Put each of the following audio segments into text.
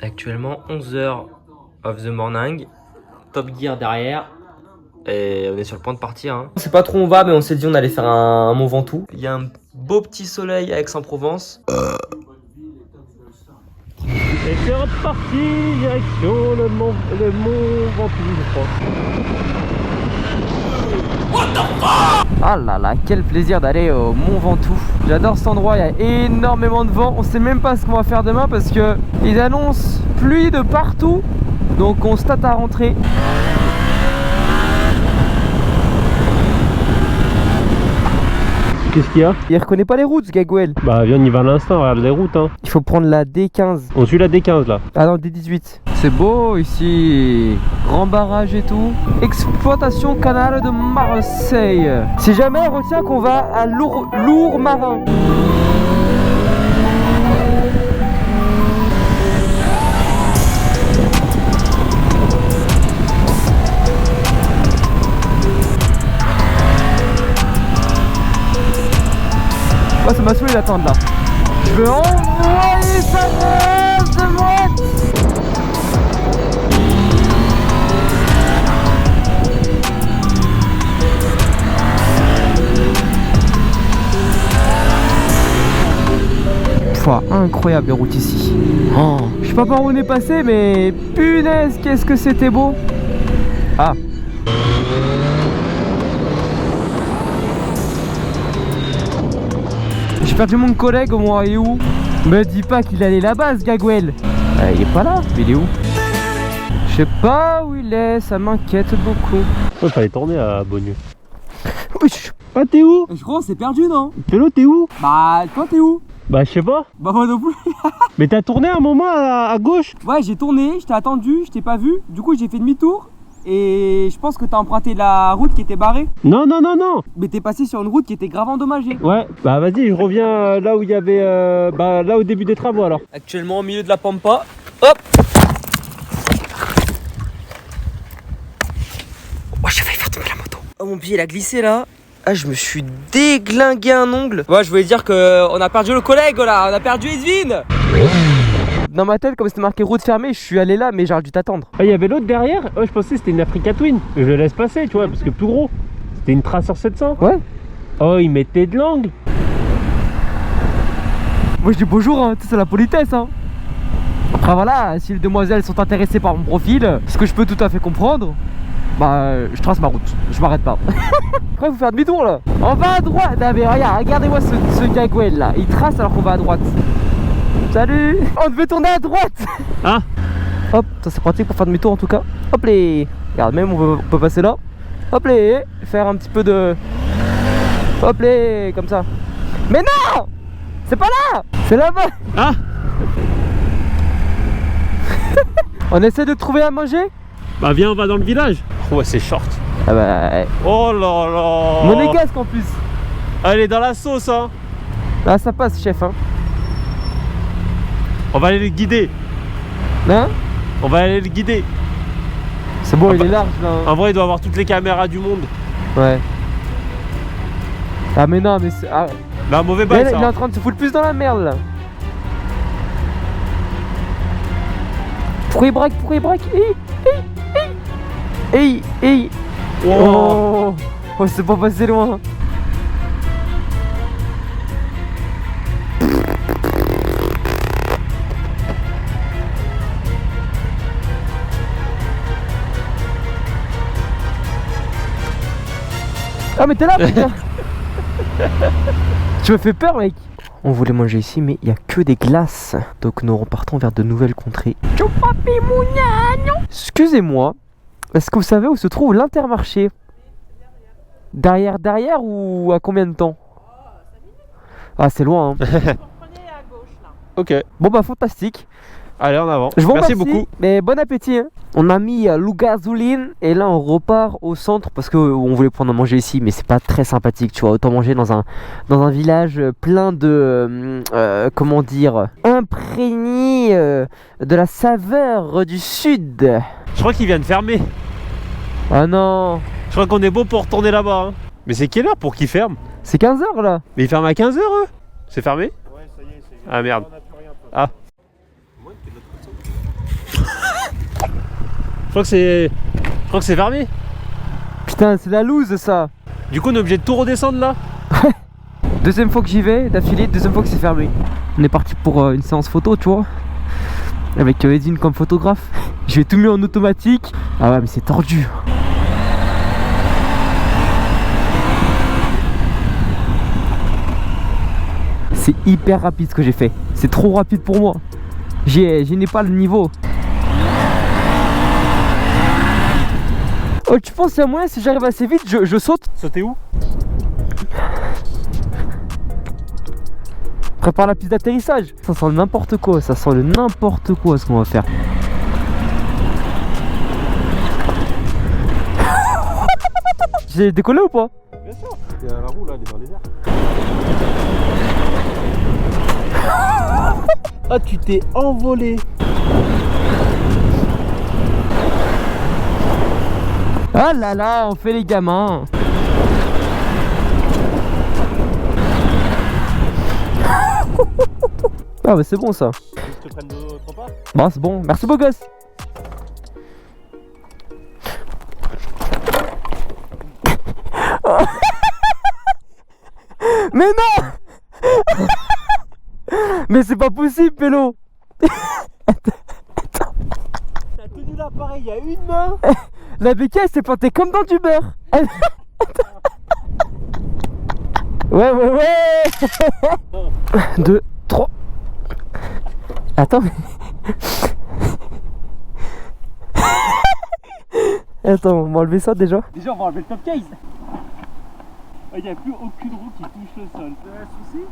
Actuellement 11h of the morning, Top Gear derrière et on est sur le point de partir. On sait pas trop où on va mais on s'est dit on allait faire un Mont Ventoux. Il y a un beau petit soleil à Aix-en-Provence. Et c'est reparti, direction le Mont Ventoux je crois. Ah là là, quel plaisir d'aller au Mont Ventoux. J'adore cet endroit, il y a énormément de vent. On sait même pas ce qu'on va faire demain parce que ils annoncent pluie de partout. Donc on se tâte à rentrer. Qu'est-ce qu'il y a? Il reconnaît pas les routes ce Gagouel. Bah viens on y va à l'instant, regarde les routes hein. Il faut prendre la D15. On suit la D15 là. Ah non, D18. C'est beau ici. Grand barrage et tout. Exploitation canal de Marseille. Si jamais retient qu'on va à Lourmarin. Oh, ça m'a saoulé d'attendre là. Je veux envoyer sa race de mouette. Pouah, incroyable les routes ici. Oh, je sais pas par où on est passé mais punaise qu'est-ce que c'était beau. Ah. J'ai perdu mon collègue au moins, il est où? Me dis pas qu'il allait là-bas ce Gagouel. Il est pas là, mais il est où? Je sais pas où il est, ça m'inquiète beaucoup. Ouais, fallait tourner à Beaulieu. Oui. Ah t'es où? Je crois qu'on s'est perdu non? Pélo t'es où? Bah toi t'es où? Bah je sais pas. Bah moi non plus. Mais t'as tourné un moment à gauche? Ouais j'ai tourné, je t'ai attendu, je t'ai pas vu. Du coup j'ai fait demi-tour. Et je pense que t'as emprunté la route qui était barrée. Non non non non. Mais t'es passé sur une route qui était grave endommagée. Ouais, bah vas-y, je reviens là où il y avait bah là au début des travaux alors. Actuellement au milieu de la pampa. Hop. Oh j'ai failli faire tomber la moto. Oh mon pied il a glissé là. Ah je me suis déglingué un ongle. Ouais je voulais dire que on a perdu le collègue là, on a perdu Edwin. Dans ma tête, comme c'était marqué route fermée, je suis allé là, mais j'aurais dû t'attendre. Ah, il y avait l'autre derrière? Ouais, je pensais que c'était une Africa Twin. Je le laisse passer, tu vois, parce que plus gros. C'était une Tracer 700. Ouais. Oh, il mettait de l'angle. Moi je dis bonjour, hein, c'est la politesse. Hein. Après voilà, si les demoiselles sont intéressées par mon profil, ce que je peux tout à fait comprendre, bah je trace ma route, je m'arrête pas. Après il faut faire demi-tour là. On va à droite. Ah, mais regarde, regardez-moi ce Gagouel là, il trace alors qu'on va à droite. Salut. On devait tourner à droite. Ah. Hop, ça c'est pratique pour faire demi-tour en tout cas. Hop les. Regarde, même on peut passer là. Hop les. Faire un petit peu de. Hop les. Comme ça. Mais non. C'est pas là. C'est là-bas. Ah. On essaie de trouver à manger. Bah viens, on va dans le village. Ouais, c'est short. Ah bah. Oh là là. Monégasque en plus. Elle est dans la sauce hein. Là ça passe chef hein. On va aller le guider. Hein? On va aller le guider. C'est bon, il est large là. En vrai, il doit avoir toutes les caméras du monde. Ouais. Ah mais non, mais c'est... Ah. Là, mauvais Là, bail il est ça. en train de se foutre plus dans la merde là. Pourquoi il braque? Pourquoi il braque? Hey. Wow. Oh, c'est pas passé loin. Ah mais t'es là putain. Tu me fais peur mec. On voulait manger ici mais il n'y a que des glaces. Donc nous repartons vers de nouvelles contrées. Excusez-moi, est-ce que vous savez où se trouve l'Intermarché? Derrière ou à combien de temps? Ah c'est loin hein. Ok. Bon bah fantastique. Allez, en avant. Je vous Merci remercie, beaucoup. mais bon appétit hein. On a mis Lougazouline et là on repart au centre parce que on voulait prendre à manger ici mais c'est pas très sympathique tu vois. Autant manger dans un village plein de comment dire, imprégné de la saveur du sud. Je crois qu'il vient de fermer. Ah non. Je crois qu'on est beau pour retourner là-bas hein. Mais c'est quelle heure pour qu'ils ferment? C'est 15h là. Mais ils ferment à 15h eux. C'est fermé? Ouais ça y est. Ah merde. Ah. crois que c'est fermé. Putain, c'est la loose ça. Du coup, on est obligé de tout redescendre là. Deuxième fois que j'y vais d'affilée, deuxième fois que c'est fermé. On est parti pour une séance photo, tu vois. Avec Edine comme photographe. Je vais tout mis en automatique. Ah ouais, mais c'est tordu. C'est hyper rapide ce que j'ai fait. C'est trop rapide pour moi. Je n'ai pas le niveau. Oh, tu penses qu'il y a moyen si j'arrive assez vite, je saute? Sauter où? Prépare la piste d'atterrissage. Ça sent le n'importe quoi, ça sent le n'importe quoi ce qu'on va faire. J'ai décollé ou pas? Bien sûr. La roue là, elle est dans les airs. Ah, tu t'es envolé. Ah là là, on fait les gamins. Ah bah c'est bon ça. Je te prenne d'autres pas? Bon c'est bon, merci beau gosse. Mais non. Mais c'est pas possible Pélo. T'as tenu l'appareil il y a une main. La bécasse s'est plantée comme dans du beurre. Ouais. 2, 3. Attends. Attends, on va enlever ça déjà. Déjà, on va enlever le top case. Il n'y a plus aucune roue qui touche le sol. C'est un souci?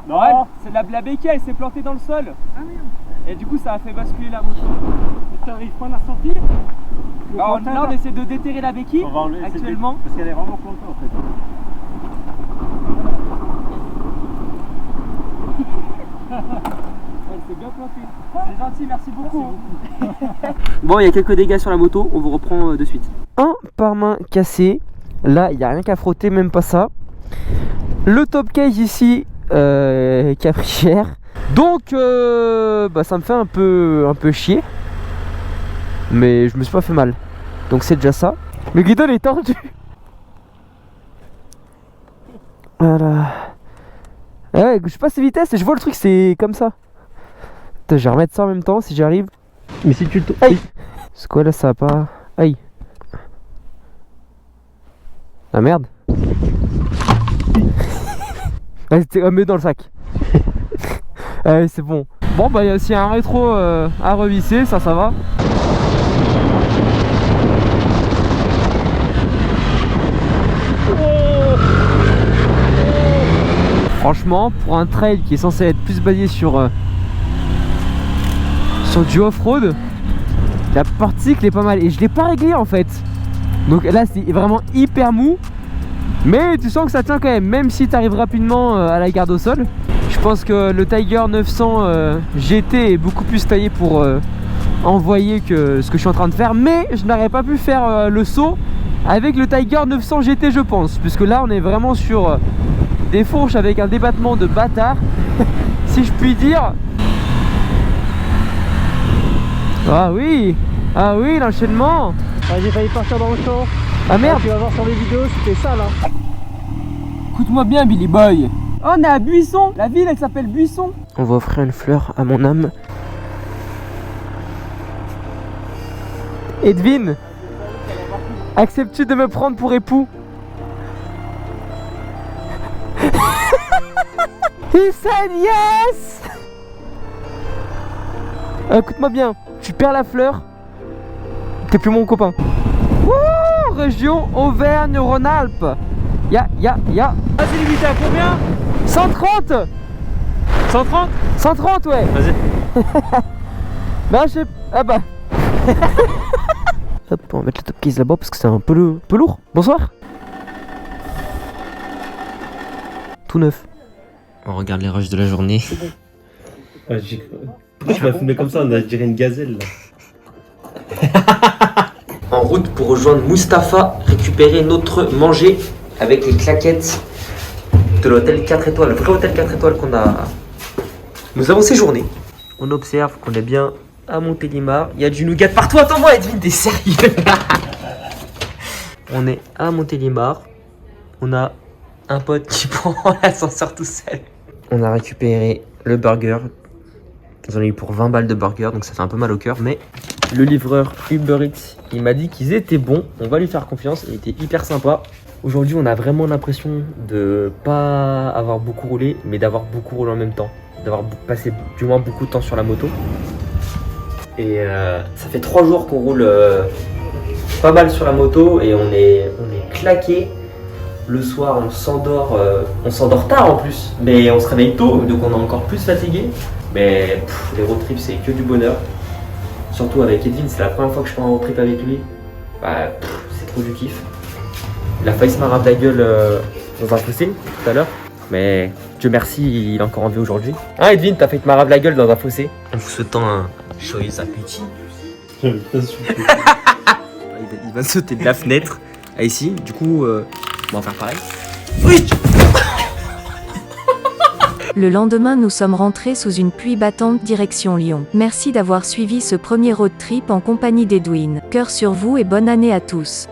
Non, Ouais, c'est la béquille, elle s'est plantée dans le sol. Ah merde. Et du coup, ça a fait basculer la moto. Tu n'arrives pas à la sortir? Alors, là, on essaie de déterrer la béquille On va enlever actuellement. parce qu'elle est vraiment plantée en fait. Elle s'est bien plantée. C'est gentil, merci beaucoup. Bon, il y a quelques dégâts sur la moto, on vous reprend de suite. Un pare-main cassé. Là, il n'y a rien qu'à frotter, même pas ça. Le top cage ici qui a pris cher. Donc, bah, ça me fait un peu chier. Mais je me suis pas fait mal. Donc c'est déjà ça. Le guidon est tordu. Voilà. Ouais, je passe vitesse et je vois le truc, c'est comme ça. Putain, je vais remettre ça en même temps si j'arrive. Mais si tu le Aïe. C'est quoi là, ça va pas. Aïe. Ah merde. Allez, mets dans le sac. Allez, c'est bon. Bon bah s'il y a un rétro à revisser, ça va. Franchement, pour un trail qui est censé être plus basé sur du off-road, la partie cycle est pas mal. Et je l'ai pas réglé en fait. Donc là c'est vraiment hyper mou. Mais tu sens que ça tient quand même si tu arrives rapidement à la garde au sol. Je pense que le Tiger 900 GT est beaucoup plus taillé pour envoyer que ce que je suis en train de faire. Mais je n'aurais pas pu faire le saut avec le Tiger 900 GT je pense. Puisque là on est vraiment sur des fourches avec un débattement de bâtard. Si je puis dire. Ah oui, l'enchaînement. Ah, j'ai failli partir dans le champ. Ah merde. Tu vas voir sur les vidéos, c'était ça là. Écoute-moi bien Billy Boy. Oh, on est à Buisson. La ville elle s'appelle Buisson. On va offrir une fleur à mon âme. Edwin, acceptes-tu de me prendre pour époux? He said yes. Écoute-moi bien, tu perds la fleur, t'es plus mon copain. Wouh, région Auvergne-Rhône-Alpes. Ya. Ah, c'est limité à combien? 130. 130? 130 ouais. Vas-y. Bah je sais. Ah bah. Hop, on va mettre le top case là-bas parce que c'est un peu lourd. Bonsoir. Tout neuf. On regarde les rushs de la journée. Ouais, pourquoi tu m'as filmé comme ça? On dirait une gazelle là. En route pour rejoindre Mustapha, récupérer notre manger avec les claquettes de l'hôtel 4 étoiles, le vrai hôtel 4 étoiles qu'on a. Nous avons séjourné. On observe qu'on est bien à Montélimar. Il y a du nougat partout. Attends-moi, Edwin, t'es sérieux? On est à Montélimar. On a un pote qui prend l'ascenseur tout seul. On a récupéré le burger. J'en ai eu pour 20 balles de burger, donc ça fait un peu mal au cœur. Mais le livreur Uber Eats, il m'a dit qu'ils étaient bons. On va lui faire confiance. Il était hyper sympa. Aujourd'hui, on a vraiment l'impression de pas avoir beaucoup roulé, mais d'avoir beaucoup roulé en même temps. D'avoir passé du moins beaucoup de temps sur la moto. Et ça fait 3 jours qu'on roule pas mal sur la moto et on est claqué. Le soir, on s'endort tard en plus, mais on se réveille tôt, donc on est encore plus fatigué. Mais les road trips, c'est que du bonheur. Surtout avec Edwin, c'est la première fois que je fais un road trip avec lui. Bah, c'est trop du kiff. Il a failli se marrer la gueule dans un fossé tout à l'heure, mais Dieu merci, il est encore en vie aujourd'hui. Hein, Edwin, t'as fait te marrer la gueule dans un fossé. En vous souhaitant un joyeux appétit. J'avais pas su. Il va sauter de la fenêtre. Ah, ici, du coup, on va faire pareil. Oui. Le lendemain, nous sommes rentrés sous une pluie battante direction Lyon. Merci d'avoir suivi ce premier road trip en compagnie d'Edwin. Cœur sur vous et bonne année à tous.